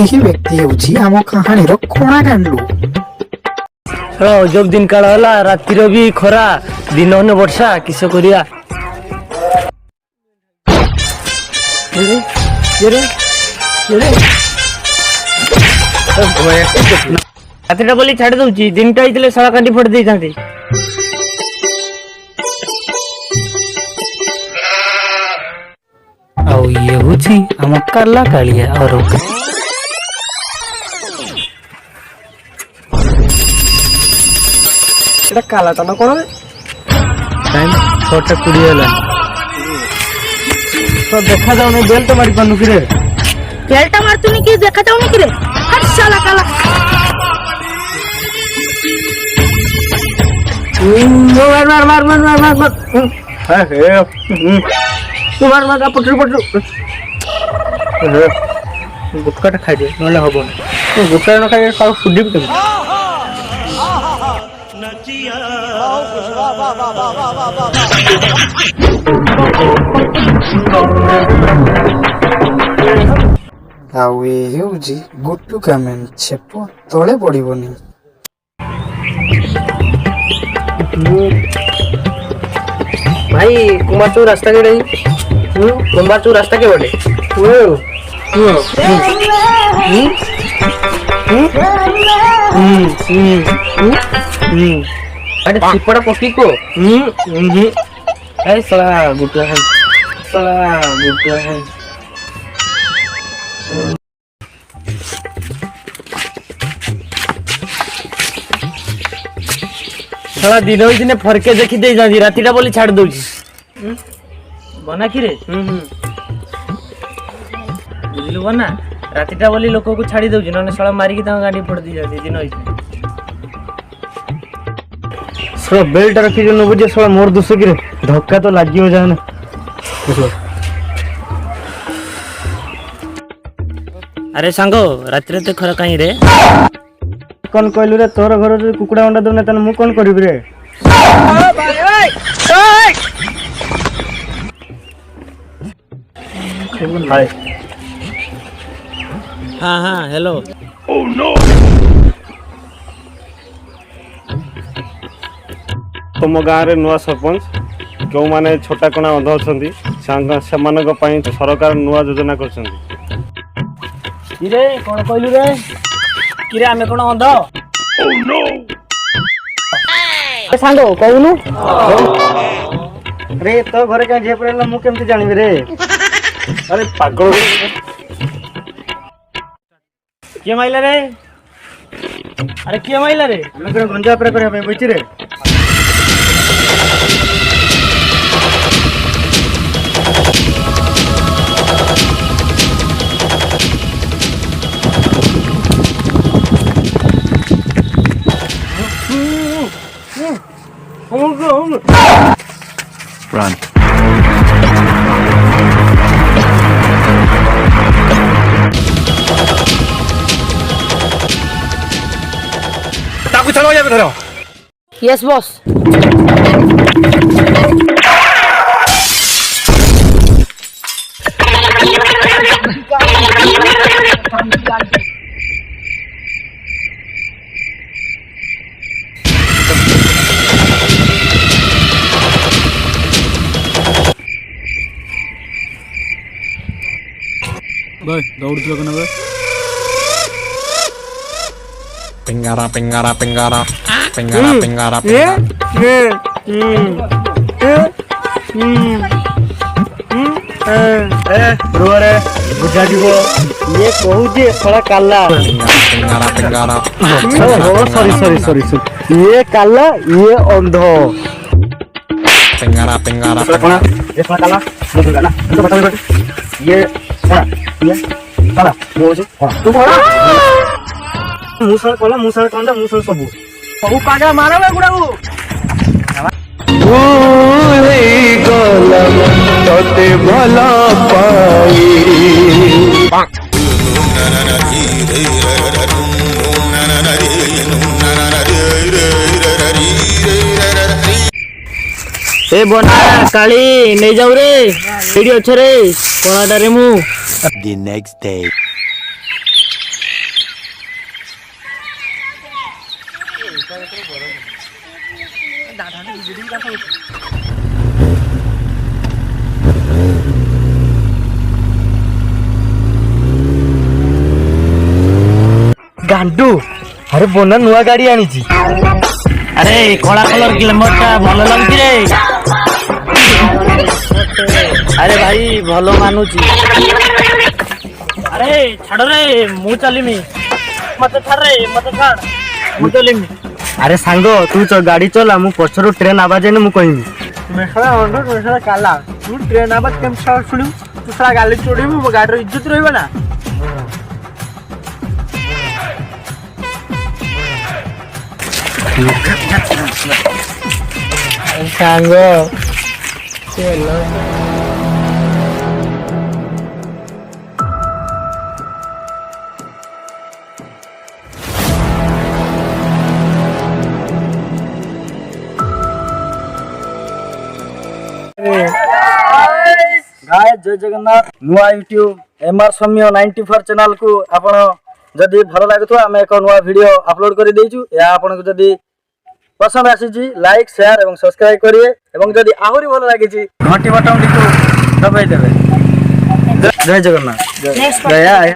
ଏହି ବ୍ୟକ୍ତି ହେଉଛି ଆମ କାହାଣୀର କୋଣା କାଣ୍ଡୁ। ଅଜବ ଦିନ କାଳ ହେଲା, ରାତିର ବି ଖରା, ଦିନ ହେଲେ ବର୍ଷା, କିସ କରିବା। ରାତିଟା ବୋଲି ଛାଡି ଦଉଛି, ଦିନଟା ହେଇଥିଲେ ଶାଳା କାଣ୍ଡି ଫୋଡି ଦେଇଥାନ୍ତି। ଆଉ ଇଏ ହଉଛି ଆମ କାଲା କାଳିଆ ଆଉ এটা কালাটা না কোন টাইম 6:20 হেলানি। তো দেখা যাওনি, বেল তো মারি পারনু কিরে? বেলটা মারতুনি কি দেখা যাওনি কিরে? হাট শালা কালা। মার। হ্যাঁ মার পটু গুটকাটা খাই দে, নইলে হব না। গুটকা না খাই কাউ ফুডিবি তুমি। ଆଉ ଏ ହେଉଛି ଗୁଟୁ କାମେନ୍, ଛେପ ତଳେ ପଡ଼ିବନି। भाई कुमार चौक रास्ता के रही कुमार चौक रास्ता के बड़े अरे चिपड़ा पकी को ऐ साला गुट्टा है, साला गुट्टा है। साला दिन दिन फरके देखी दे जाती, रातिटा बोली छाड़ दउची बना कि रे। बुझलु बना, रातिटा बोली लोक को छाड़ी दउची, नने साला मारी के ता गाड़ी फोड़ दी जाती दिन होइसे। साला बेल्ट रखी जो न बुझे, साला मोर दोष कि रे, धक्का तो लागियो जाए ना। अरे सांगो राति रे ते खरा काई रे कौन कहलु रे? तोर घर रे कुकुड़ा अंडा दउना तने मु कोन करबी रे? हाँ हेलो। Oh no. तुम गाँव रे नुआ सरपंच जो माने छोटा कोना अंध अछंती सेमानक पई सरकार नुआ योजना करछंती। किरे कोन कहलु रे? किरे आमे कोन अंध? Oh no. ए सांगो कहउनु। रे तो घरे का जे परेला मु केमति जानिबे रे? अरे पागल के माइला रे? अरे के माइला रे? आमे कोन गंजा प्रे करे पे बइची रे? Run. ताकू चलो या धरो। Yes boss. भाई दौड़ दियो कने बे Pinggara. ब्रोरे बुझा दिबो ये कहू जे थोड़ा काला। Pinggara. सॉरी ये काला ये अंध। Pinggara. कोना ये काला मुझे काला तो बता दे ये कोना ये काला मुझे तू कोना मुसळ कोला मुसळ कंदा मुसळ सबु काजा मारवे गुडाऊ भूली गलम तोते भला पाई ए बना काली नहीं जाऊ रे वीडियो अच्छे रे कोणाटा रे मु The next day. ଗାଣ୍ଡୁ ଆରେ ବୋନା ନୂଆ ଗାଡି ଆଣିଛି। ଆରେ କଳା କଲର ଗ୍ଲାମର ଟା ଭଲ ଲାଗୁଛି ରେ। ଆରେ ଭାଇ ଭଲ ମାନୁଛି। ଆରେ ଛାଡ ରେ ମୁଁ ଚାଲିମି। ମତେ ଛାଡ ରେ ମତେ ଛାଡ ମୁଁ ଚାଲିମି। ଆରେ ସାଙ୍ଗ ତୁ ଗାଡି ଚଲା ମୁଁ ପଛରୁ ଟ୍ରେନ ଆବାଜ ହେଲେ ମୁଁ କହିବି। ମେଷଳା ଅଣ୍ଡ ମେଷଳା କାଲା ତୁ ଟ୍ରେନ ଆବାଜ କେମିତି ଶୁଣିବୁ? ତୁ ସାରା ଗାଲି ଚୋଡିବୁ ମୋ ଗାଡିର ଇଜ୍ଜତ ରହିବ ନା। ସାଙ୍ଗ गाय जय जगन्नाथ नुआ यूट्यूब एमआर सौम्य 94 चैनल को आपण जदि भल लगुव आम एक नुआ वीडियो अपलोड कर देचु या आपन को जदि पसंद आसी लाइक शेयर और सब्सक्राइब करिए और जदि आहरी भल लगी घंटी बटन टी दबाई देवे। जय जगन्नाथ जय